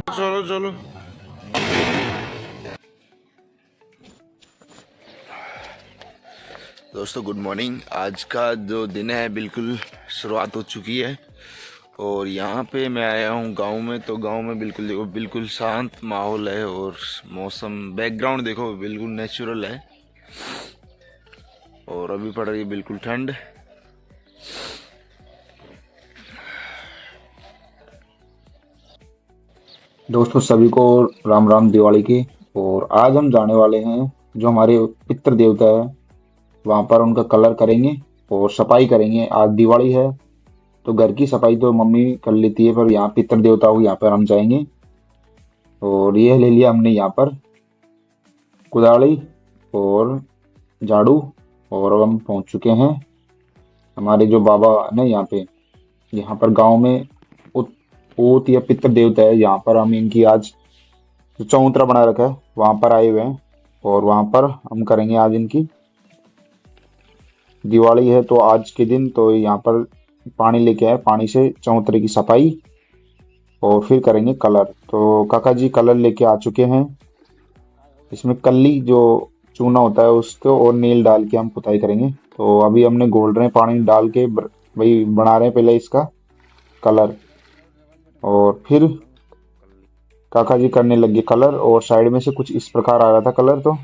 चलो चलो। दोस्तों गुड मॉर्निंग। आज का जो दिन है बिल्कुल शुरुआत हो चुकी है और यहाँ पे मैं आया हूँ गांव में। तो गांव में बिल्कुल देखो, बिल्कुल शांत माहौल है और मौसम, बैकग्राउंड देखो बिल्कुल नेचुरल है और अभी पड़ रही है बिल्कुल ठंड। दोस्तों सभी को राम राम दिवाली की। और आज हम जाने वाले हैं जो हमारे पितृ देवता है वहां पर उनका कलर करेंगे और सफाई करेंगे। आज दिवाली है तो घर की सफाई तो मम्मी कर लेती है, पर यहाँ पितृ देवता को यहाँ पर हम जाएंगे। और ये ले लिया हमने यहाँ पर कुदाली और झाड़ू, और अब हम पहुंच चुके हैं हमारे जो बाबा है ना यहाँ पर गांव में ऊत या पितृ देवता है। यहाँ पर हम इनकी आज जो चौतरा बना रखा है वहां पर आए हुए हैं और वहां पर हम करेंगे आज इनकी दिवाली है। तो आज के दिन तो यहाँ पर पानी लेके आए, पानी से चौतरे की सफाई और फिर करेंगे कलर। तो काका जी कलर लेके आ चुके हैं। इसमें कल्ली जो चूना होता है उसको और नील डाल के हम पुताई करेंगे। तो अभी हमने घोल रहे हैं पानी डाल के, वही बना रहे हैं पहले इसका कलर। और फिर काका जी करने लगे कलर और साइड में से कुछ इस प्रकार आ रहा था कलर। तो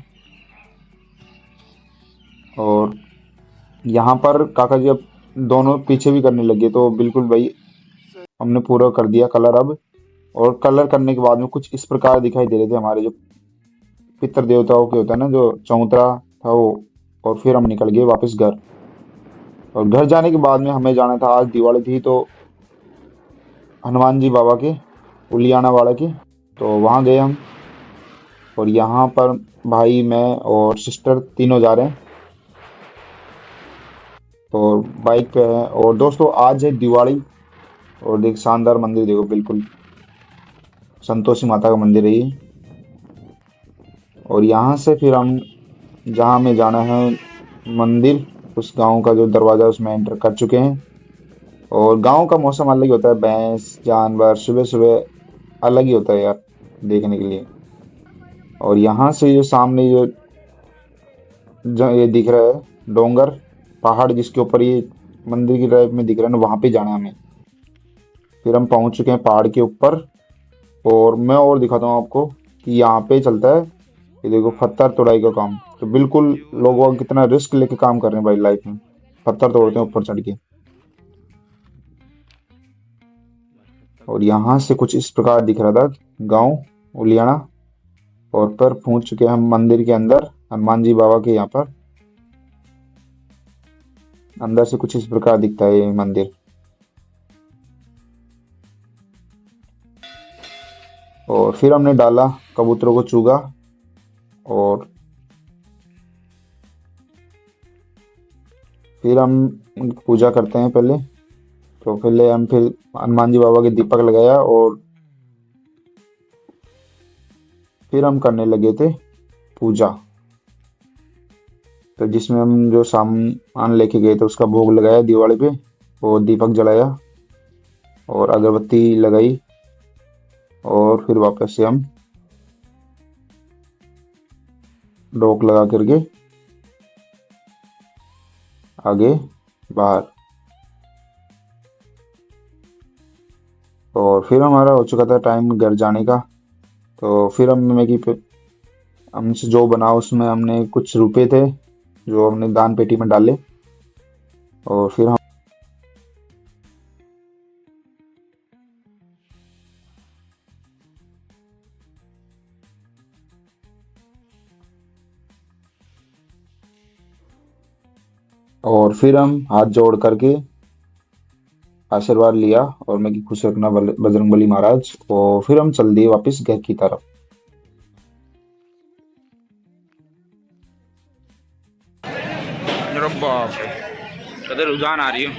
और यहाँ पर काका जी अब दोनों पीछे भी करने लगे। तो बिल्कुल भाई हमने पूरा कर दिया कलर अब। और कलर करने के बाद में कुछ इस प्रकार दिखाई दे रहे थे हमारे जो पितृ देवताओं के होता है ना जो चौतरा था वो। और फिर हम निकल गए वापस घर। और घर जाने के बाद में हमें जाना था, आज दिवाली थी तो हनुमान जी बाबा के उलियाना वाला के। तो वहाँ गए हम। और यहाँ पर भाई मैं और सिस्टर तीनों जा रहे हैं और बाइक पे है। और दोस्तों आज है दिवाली और देख शानदार मंदिर देखो, बिल्कुल संतोषी माता का मंदिर है ये। और यहाँ से फिर हम जहाँ हमें जाना है मंदिर, उस गांव का जो दरवाजा उसमें एंटर कर चुके हैं। और गांव का मौसम अलग ही होता है, भैंस जानवर सुबह सुबह अलग ही होता है यार देखने के लिए। और यहाँ से जो सामने जो ये दिख रहा है डोंगर पहाड़ जिसके ऊपर ये मंदिर की टाइप में दिख रहा है ना, वहां पे जाना है हमें। फिर हम पहुंच चुके हैं पहाड़ के ऊपर। और मैं और दिखाता हूँ आपको कि यहाँ पे चलता है ये देखो पत्थर तोड़ाई का काम। तो बिल्कुल लोग कितना रिस्क लेके काम कर रहे हैं भाई लाइफ में, पत्थर तोड़ते हैं ऊपर चढ़ के। और यहाँ से कुछ इस प्रकार दिख रहा था गांव उलियाना। और पर पहुंच चुके हैं हम मंदिर के अंदर, हनुमान जी बाबा के यहाँ पर अंदर से कुछ इस प्रकार दिखता है ये मंदिर। और फिर हमने डाला कबूतरों को चूगा। और फिर हम उनकी पूजा करते हैं पहले। तो पहले हम फिर हनुमान जी बाबा के दीपक लगाया और फिर हम करने लगे थे पूजा। तो जिसमें हम जो सामान लेके गए थे उसका भोग लगाया दिवाली पे और दीपक जलाया और अगरबत्ती लगाई। और फिर वापस से हम डोक लगा करके आगे बाहर। और फिर हमारा हो चुका था टाइम घर जाने का। तो फिर हमने की हमसे जो बना उसमें हमने कुछ रुपए थे जो हमने दान पेटी में डाले। और फिर हम हाथ जोड़ करके आशीर्वाद लिया और मैं की खुश रखना बजरंगबली महाराज। और फिर हम चल दिए वापस घर की तरफ। कदर रुझान आ रही है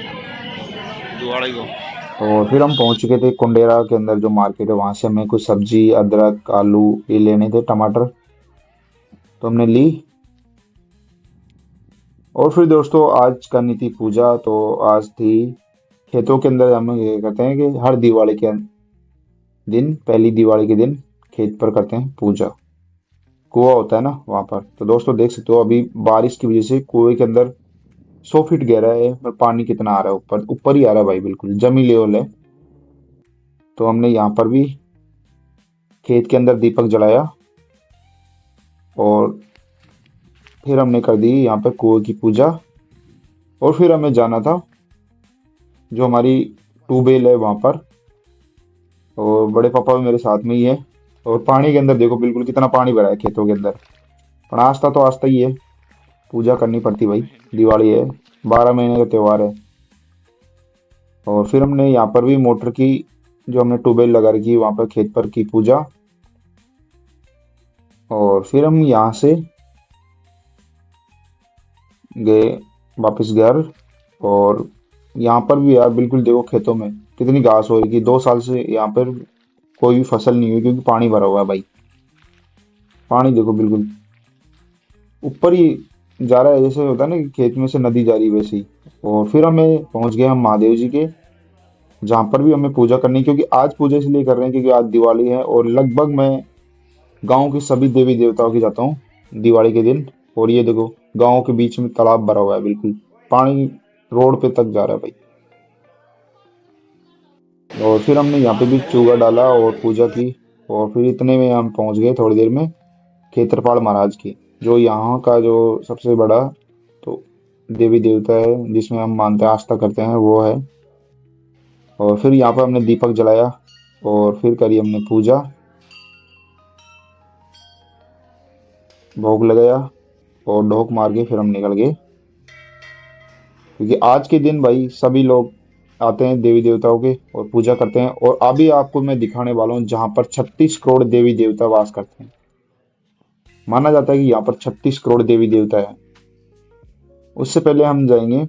दिवाली को। और फिर हम पहुंच चुके थे कुंडेरा के अंदर जो मार्केट है, वहां से हमें कुछ सब्जी अदरक आलू ये लेने थे, टमाटर तो हमने ली। और फिर दोस्तों आज करनी थी पूजा। तो आज थी खेतों के अंदर हम ये करते हैं कि हर दिवाली के दिन, पहली दिवाली के दिन खेत पर करते हैं पूजा। कुआं होता है ना वहां पर, तो दोस्तों देख सकते हो अभी बारिश की वजह से कुएं के अंदर 100 फीट गहरा है, पर पानी कितना आ रहा है, ऊपर ऊपर ही आ रहा है भाई, बिल्कुल जमी लेवल है। तो हमने यहाँ पर भी खेत के अंदर दीपक जलाया, और फिर हमने कर दी यहाँ पे कुएं की पूजा। और फिर हमें जाना था जो हमारी ट्यूबवेल है वहां पर, और बड़े पापा भी मेरे साथ में ही है। और पानी के अंदर देखो बिल्कुल कितना पानी भरा है खेतों के अंदर। पर आस्था तो आस्था ही है, पूजा करनी पड़ती भाई, दिवाली है, 12 महीने का त्योहार है। और फिर हमने यहाँ पर भी मोटर की, जो हमने ट्यूबवेल लगा रखी है वहां पर खेत पर, की पूजा। और फिर हम यहाँ से गए वापस घर। और यहाँ पर भी यार बिल्कुल देखो खेतों में कितनी घास हो रही कि 2 साल से यहाँ पर कोई भी फसल नहीं हुई, क्योंकि पानी भरा हुआ है भाई। पानी देखो बिल्कुल ऊपर ही जा रहा है, जैसे होता है ना कि खेत में से नदी जा रही है वैसे ही। और फिर हमें पहुंच गए हम महादेव जी के, जहाँ पर भी हमें पूजा करनी है, क्योंकि आज पूजा इसलिए कर रहे हैं क्योंकि आज दिवाली है। और लगभग मैं गांव के सभी देवी देवताओं की जाता हूँ दिवाली के दिन। और ये देखो गांव के बीच में तालाब भरा हुआ है, बिल्कुल पानी रोड पे तक जा रहा है भाई। और फिर हमने यहाँ पे भी चूगा डाला और पूजा की। और फिर इतने में हम पहुंच गए थोड़ी देर में खेत्रपाल महाराज की, जो यहाँ का जो सबसे बड़ा तो देवी देवता है, जिसमें हम मानते हैं, आस्था करते हैं, वो है। और फिर यहाँ पर हमने दीपक जलाया, और फिर करी हमने पूजा, भोग लगाया, और ढोक मार के फिर हम निकल गए। क्योंकि आज के दिन भाई सभी लोग आते हैं देवी देवताओं के और पूजा करते हैं। और अभी आपको मैं दिखाने वाला हूँ जहाँ पर 36 करोड़ देवी देवता वास करते हैं। माना जाता है कि यहाँ पर 36 करोड़ देवी देवता है। उससे पहले हम जाएंगे,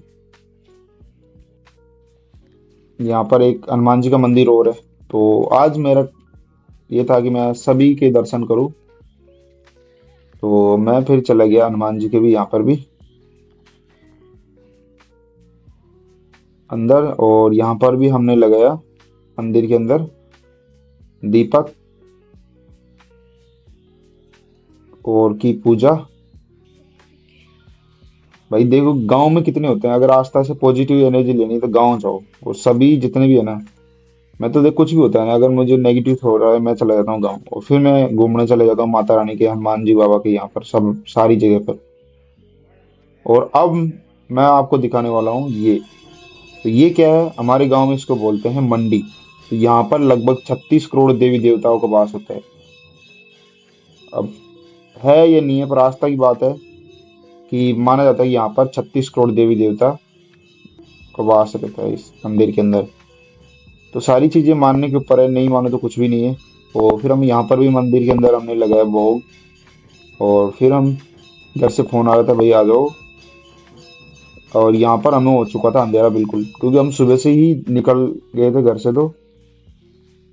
यहाँ पर एक हनुमान जी का मंदिर और है। तो आज मेरा ये था कि मैं सभी के दर्शन करूं, तो मैं फिर चला गया हनुमान जी के भी यहाँ पर भी अंदर। और यहाँ पर भी हमने लगाया मंदिर के अंदर दीपक, और की पूजा। भाई देखो गांव में कितने होते हैं, अगर आस्था से पॉजिटिव एनर्जी लेनी है तो गांव जाओ। और सभी जितने भी है ना, मैं तो देख कुछ भी होता है ना, अगर मुझे नेगेटिव हो रहा है मैं चला जाता हूँ गाँव, और फिर मैं घूमने चले जाता हूँ माता रानी के, हनुमान जी बाबा के यहाँ पर, सब सारी जगह पर। और अब मैं आपको दिखाने वाला हूँ ये। तो ये क्या है, हमारे गांव में इसको बोलते हैं मंडी। तो यहाँ पर लगभग 36 करोड़ देवी देवताओं का वास होता है। अब है ये नहीं है, पर आस्था की बात है कि माना जाता है कि यहाँ पर 36 करोड़ देवी देवता का वास रहता है इस मंदिर के अंदर। तो सारी चीजें मानने के ऊपर है, नहीं मानो तो कुछ भी नहीं है। और फिर हम यहाँ पर भी मंदिर के अंदर हमने लगाया भोग। और फिर हम घर से फोन आ रहा था, भाई आ जाओ। और यहाँ पर हमें हो चुका था अंधेरा बिल्कुल, क्योंकि हम सुबह से ही निकल गए थे घर से। तो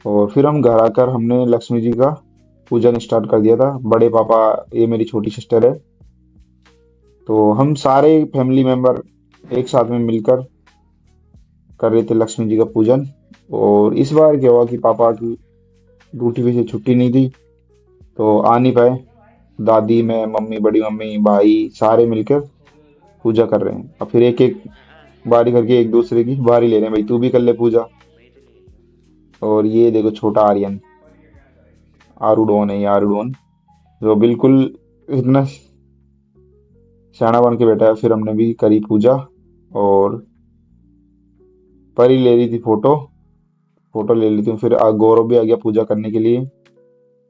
और फिर हम घर आकर हमने लक्ष्मी जी का पूजन स्टार्ट कर दिया था। बड़े पापा, ये मेरी छोटी सिस्टर है, तो हम सारे फैमिली मेंबर एक साथ में मिलकर कर रहे थे लक्ष्मी जी का पूजन। और इस बार क्या हुआ कि पापा की ड्यूटी पे से छुट्टी नहीं थी, तो आ नहीं पाए। दादी, मैं, मम्मी, बड़ी मम्मी, भाई सारे मिलकर पूजा कर रहे हैं। अब फिर एक एक बारी करके एक दूसरे की बारी ले रहे हैं, भाई तू भी कर ले पूजा। और ये देखो छोटा आर्यन, आरूडोन है ये, आरूडोन, जो बिल्कुल इतना सियाना बन के बैठा है। फिर हमने भी करी पूजा, और परी ले रही थी फोटो, फोटो ले ली थी। फिर गौरव भी आ गया पूजा करने के लिए।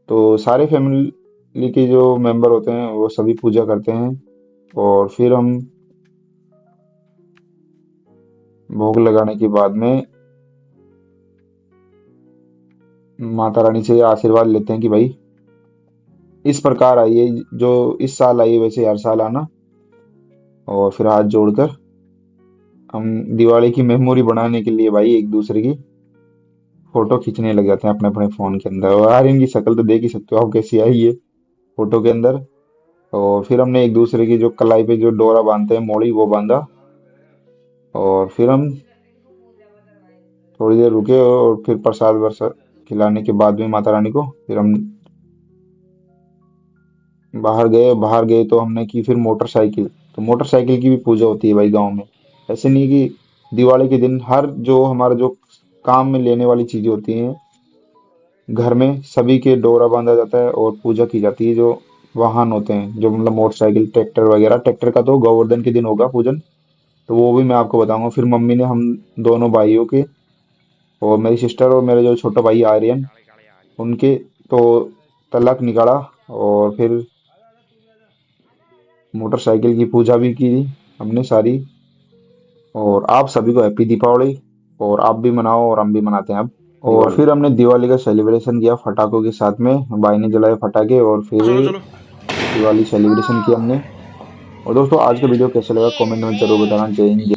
तो सारे फैमिली के जो मेंबर होते हैं वो सभी पूजा करते हैं। और फिर हम भोग लगाने के बाद में माता रानी से आशीर्वाद लेते हैं कि भाई इस प्रकार आइए, जो इस साल आई वैसे हर साल आना। और फिर हाथ जोड़कर हम दिवाली की मेमोरी बनाने के लिए भाई एक दूसरे की फोटो खींचने लग जाते हैं अपने अपने फोन के अंदर। और यार इनकी शक्ल तो देख ही सकते हो आप कैसी आई है फोटो के अंदर। और फिर हमने एक दूसरे की जो कलाई पे जो डोरा बांधते हैं मोड़ी, वो बांधा। और फिर हम थोड़ी देर रुके और फिर प्रसाद वरसाद खिलाने के बाद में माता रानी को फिर हम बाहर गए तो हमने की फिर मोटरसाइकिल। तो मोटरसाइकिल की भी पूजा होती है भाई गांव में। ऐसे नहीं कि दिवाली के दिन हर जो हमारा जो काम में लेने वाली चीजें होती हैं घर में सभी के डोरा बांधा जाता है और पूजा की जाती है। जो वाहन होते हैं जो मतलब मोटरसाइकिल ट्रैक्टर वगैरह, ट्रैक्टर का तो गोवर्धन के दिन होगा पूजन, तो वो भी मैं आपको बताऊंगा। फिर मम्मी ने हम दोनों भाइयों के और मेरी सिस्टर और मेरा जो छोटा भाई आर्यन, उनके तो तलक निकाला और फिर मोटरसाइकिल की पूजा भी की हमने सारी। और आप सभी को हैप्पी दीपावली। और आप भी मनाओ और हम भी मनाते हैं अब। और दिवाली। फिर हमने दिवाली का सेलिब्रेशन किया पटाखों के साथ में। भाई ने जलाए पटाखे और फिर चलो चलो। दिवाली सेलिब्रेशन किया हमने। और दोस्तों आज का वीडियो कैसा लगा कमेंट में जरूर बताना। जय हिंद।